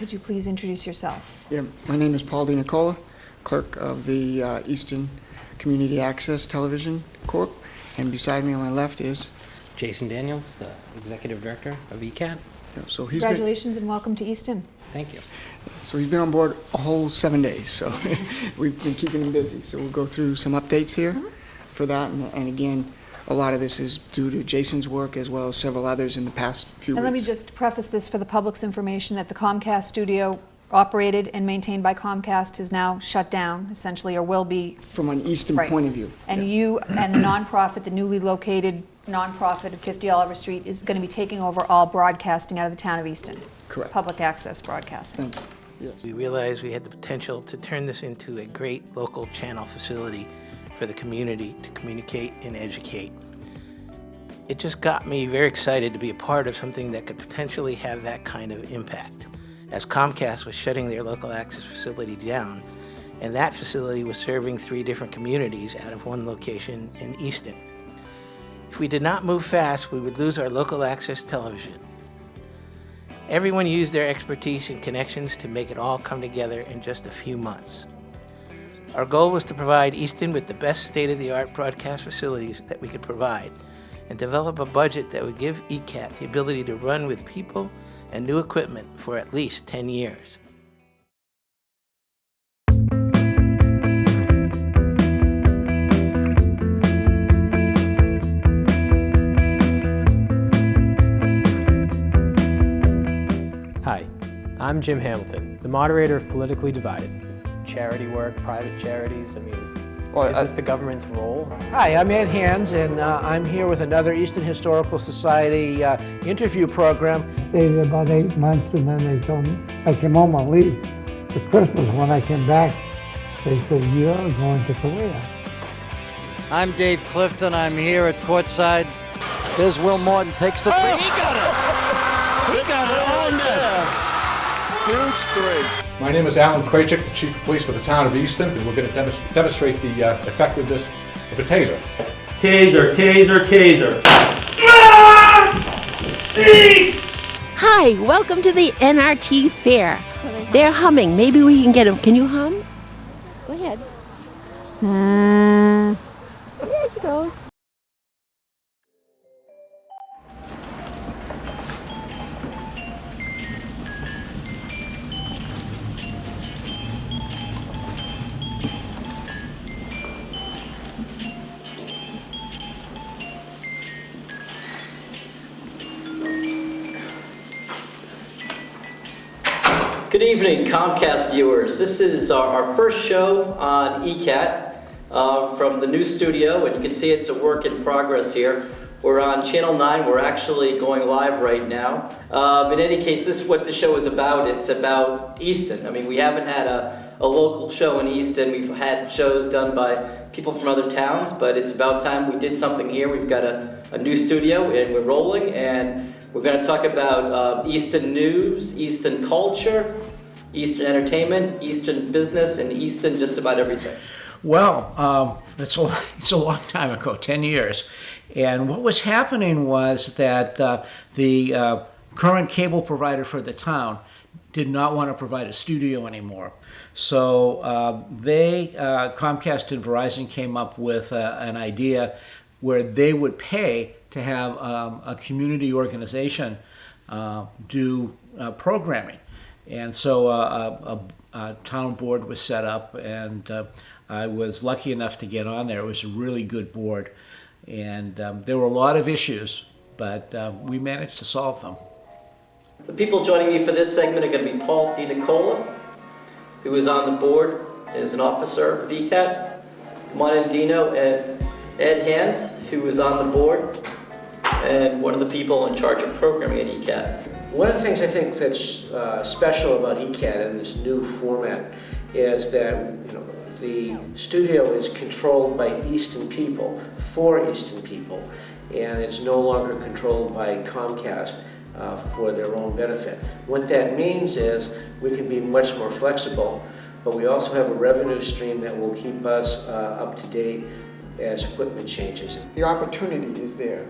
could you please introduce yourself? Yeah, my name is Paul Dino DiNicola, clerk of the Easton Community Access Television Corp. And beside me on my left is Jason Daniels, the Executive Director of ECAT. so Congratulations and welcome to Easton. Thank you. So he's been on board a whole 7 days, so we've been keeping him busy. So we'll go through some updates here for that, and again, a lot of this is due to Jason's work as well as several others in the past few And weeks. let me just preface this for the public's information that the Comcast studio operated and maintained by Comcast is now shut down, essentially, or will be. From an Easton Right. point of view. And you and the nonprofit, the newly located nonprofit at 50 Oliver Street, is going to be taking over all broadcasting out of the town of Easton. Correct. Public access broadcasting. Thank you. Yes. We realized we had the potential to turn this into a great local channel facility for the community to communicate and educate. It just got me very excited to be a part of something that could potentially have that kind of impact, as Comcast was shutting their local access facility down, and that facility was serving 3 different communities out of one location in Easton. If we did not move fast, we would lose our local access television. Everyone used their expertise and connections to make it all come together in just a few months. Our goal was to provide Easton with the best state-of-the-art broadcast facilities that we could provide, and develop a budget that would give ECAT the ability to run with people and new equipment for at least 10 years. Hi, I'm Jim Hamilton, the moderator of Politically Divided. Charity work, private charities, is this the government's role? Hi, I'm Ed Hands, and I'm here with another Easton Historical Society interview program. Stayed there about 8 months, and then they told me I came home on leave for Christmas. When I came back, they said, "You're going to Korea." I'm Dave Clifton. I'm here at courtside. There's Will Morton, takes the three. He got it! He got it on there! Huge three. My name is Alan Krajcik, the Chief of Police for the town of Easton, and we're going to demonstrate the effectiveness of a taser. Taser, taser, taser. Hi, welcome to the NRT Fair. They're humming. Maybe we can get them. Can you hum? Go ahead. There she goes. Good evening, Comcast viewers. This is our first show on ECAT from the new studio, and you can see it's a work in progress here. We're on Channel 9. We're actually going live right now. In any case, this is what the show is about. It's about Easton. I mean, we haven't had a local show in Easton. We've had shows done by people from other towns, but it's about time we did something here. We've got a new studio, and we're rolling, and we're going to talk about Easton news, Easton culture, Easton entertainment, Easton business, and Easton just about everything. Well, it's a long time ago, 10 years. And what was happening was that the current cable provider for the town did not want to provide a studio anymore. So Comcast and Verizon came up with an idea where they would pay to have a community organization do programming. And so a town board was set up, and I was lucky enough to get on there. It was a really good board. And there were a lot of issues, but we managed to solve them. The people joining me for this segment are going to be Paul Dino DiNicola, who is on the board as an officer of ECAT. Come on in, Dino, and Ed Hands, who is on the board, and one of the people in charge of programming at ECAT. One of the things I think that's special about ECAT and this new format is that the studio is controlled by Easton people, for Easton people, and it's no longer controlled by Comcast for their own benefit. What that means is we can be much more flexible, but we also have a revenue stream that will keep us up to date as equipment changes. The opportunity is there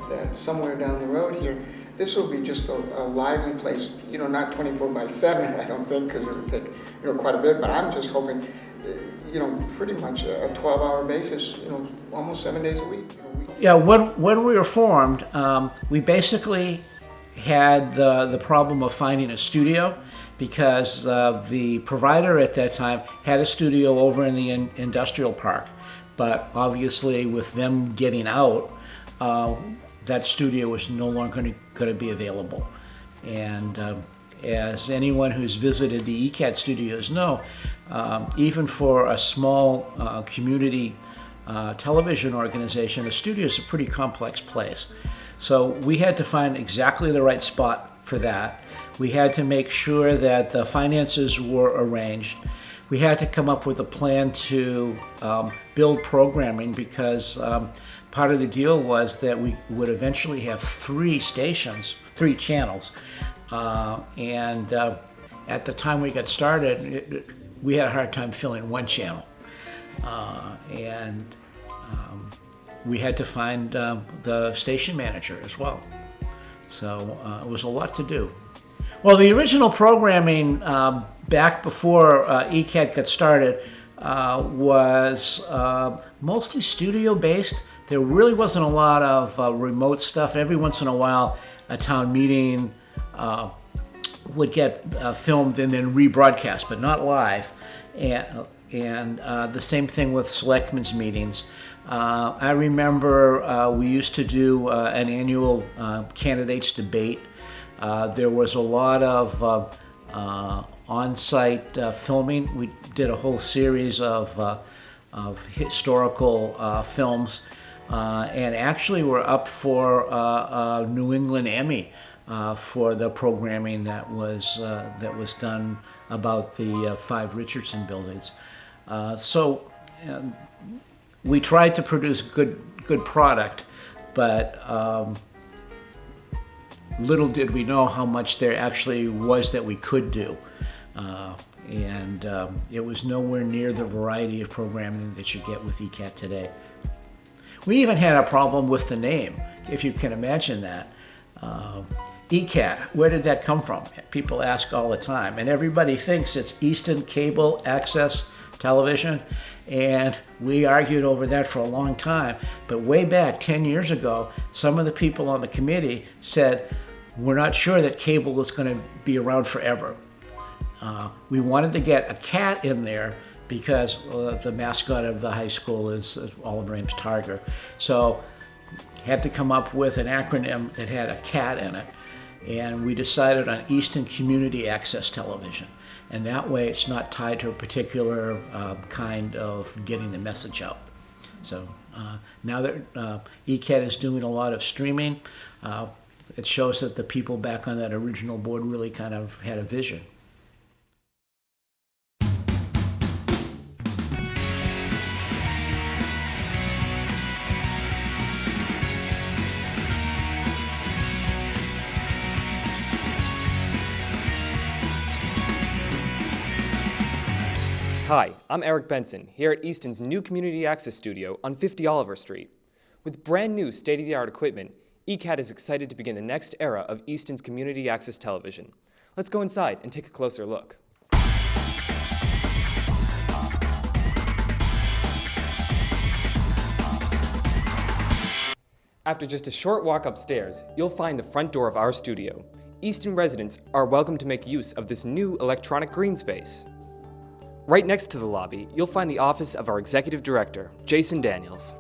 that somewhere down the road here, this will be just a lively place, not 24/7, I don't think, because it'll take, quite a bit, but I'm just hoping, pretty much a 12-hour basis, almost 7 days a week. Yeah, when we were formed, we basically had the problem of finding a studio, because the provider at that time had a studio over in the industrial park. But obviously with them getting out, that studio was no longer going to be available. And as anyone who's visited the ECAT studios know, even for a small community television organization, a studio is a pretty complex place. So we had to find exactly the right spot for that. We had to make sure that the finances were arranged. We had to come up with a plan to build programming, because part of the deal was that we would eventually have 3 channels. And at the time we got started, we had a hard time filling 1 channel. We had to find the station manager as well. So it was a lot to do. Well, the original programming back before ECAT got started was mostly studio-based. There really wasn't a lot of remote stuff. Every once in a while, a town meeting would get filmed and then rebroadcast, but not live. And the same thing with selectmen's meetings. I remember we used to do an annual candidates debate. There was a lot of on-site filming. We did a whole series of historical films, and actually we're up for a New England Emmy for the programming that was done about the 5 Richardson buildings. So we tried to produce good product, but little did we know how much there actually was that we could do. And it was nowhere near the variety of programming that you get with ECAT today. We even had a problem with the name, if you can imagine that. ECAT, where did that come from? People ask all the time, and everybody thinks it's Eastern Cable Access Television, and we argued over that for a long time. But way back 10 years ago, some of the people on the committee said, we're not sure that cable is going to be around forever. We wanted to get a cat in there because the mascot of the high school is Oliver Ames Tiger. So had to come up with an acronym that had a cat in it. And we decided on Eastern Community Access Television. And that way it's not tied to a particular kind of getting the message out. So now that ECAT is doing a lot of streaming, it shows that the people back on that original board really kind of had a vision. Hi, I'm Eric Benson, here at Easton's new Community Access Studio on 50 Oliver Street. With brand new state-of-the-art equipment, ECAT is excited to begin the next era of Easton's Community Access Television. Let's go inside and take a closer look. After just a short walk upstairs, you'll find the front door of our studio. Easton residents are welcome to make use of this new electronic green space. Right next to the lobby, you'll find the office of our Executive Director, Jason Daniels.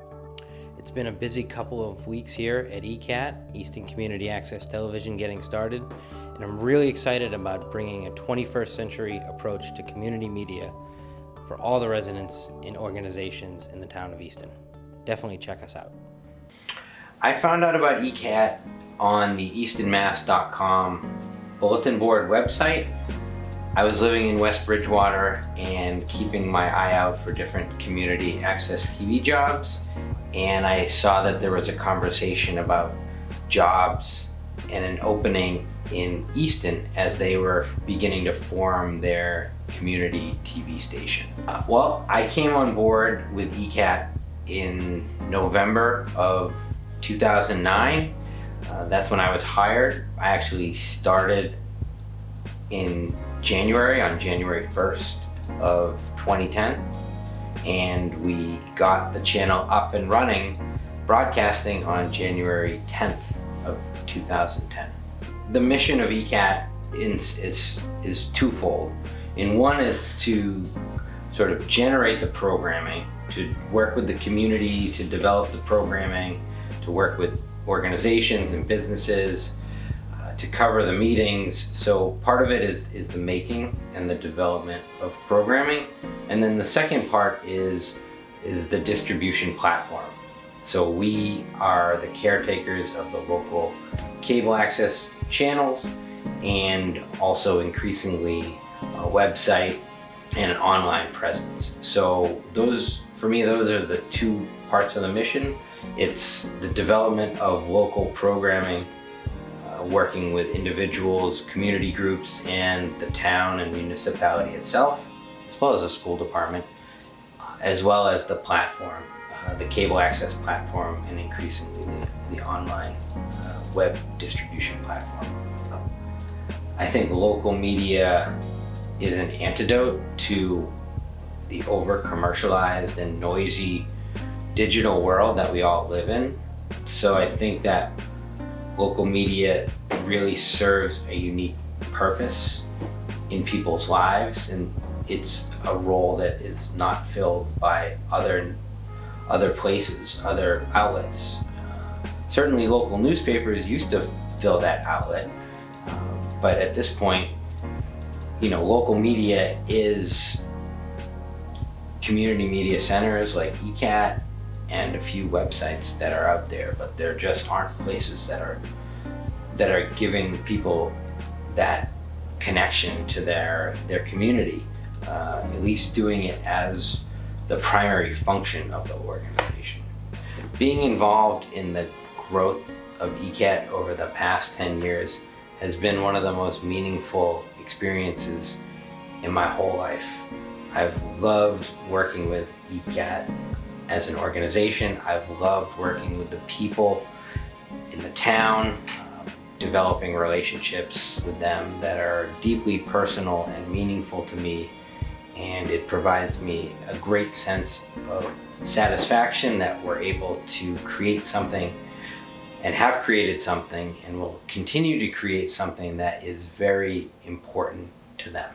It's been a busy couple of weeks here at ECAT, Easton Community Access Television, getting started, and I'm really excited about bringing a 21st century approach to community media for all the residents in organizations in the town of Easton. Definitely check us out. I found out about ECAT on the eastonmass.com bulletin board website. I was living in West Bridgewater and keeping my eye out for different community access TV jobs, and I saw that there was a conversation about jobs and an opening in Easton as they were beginning to form their community TV station. Well, I came on board with ECAT in November of 2009. That's when I was hired. I actually started in January, on January 1st of 2010, and we got the channel up and running, broadcasting on January 10th of 2010. The mission of ECAT is twofold. In one, it's to sort of generate the programming, to work with the community, to develop the programming, to work with organizations and businesses, to cover the meetings. So part of it is the making and the development of programming. And then the second part is the distribution platform. So we are the caretakers of the local cable access channels and also increasingly a website and an online presence. So for me, those are the two parts of the mission. It's the development of local programming, working with individuals, community groups, and the town and municipality itself, as well as the school department, as well as the platform, the cable access platform, and increasingly the online web distribution platform. I think local media is an antidote to the over-commercialized and noisy digital world that we all live in. So I think that local media really serves a unique purpose in people's lives, and it's a role that is not filled by other places, other outlets. Certainly local newspapers used to fill that outlet, but at this point, local media is community media centers like ECAT and a few websites that are out there, but there just aren't places that are giving people that connection to their community, at least doing it as the primary function of the organization. Being involved in the growth of ECAT over the past 10 years has been one of the most meaningful experiences in my whole life. I've loved working with ECAT as an organization. I've loved working with the people in the town, developing relationships with them that are deeply personal and meaningful to me, and it provides me a great sense of satisfaction that we're able to create something and have created something and will continue to create something that is very important to them.